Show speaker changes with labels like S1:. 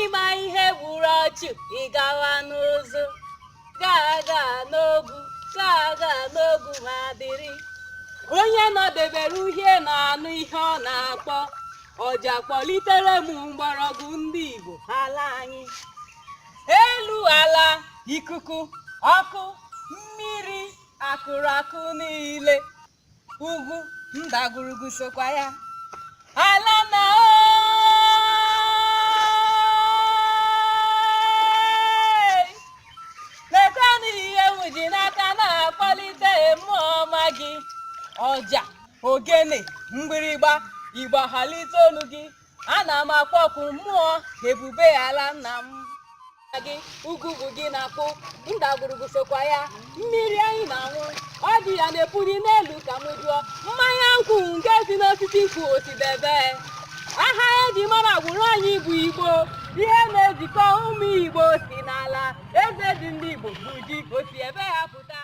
S1: ịma ihe gburu ọchụ ịgawa n'ụzụ ga-aga n'ogwu ma dịrị onye nọdebere uhie na-anụ ihe ọ na-akpọ ọja kpọlitere m mgbọrọgwụ ndị Igbo ala anyị elu ala ikuku ọkụ mmiri akụrakụ niile ugwu ndagwurugwu sokwa ya ala na lekwanụ ihe m ji n'aka na-akpọlite mmụọ ọma gị ọja ogene mgbịrịgba igbo halite olu gị ana m akpọku mmụọ ebube ala nna m gị ugwu gị na-akpụ ndagwurugwu sokwa ya mmiri anyị na-aṅụ ọ dị ya na-epuli n'elu ka m jụọ mmanya nkwụ nke si n'osisi nkwụ osidebe aha eji mara agbụrụ anyị bụ Igbo ihe na-ejikọ ụmụ Igbo si n'ala eze dị ndị Igbo bụ ji osi ebe ya pụta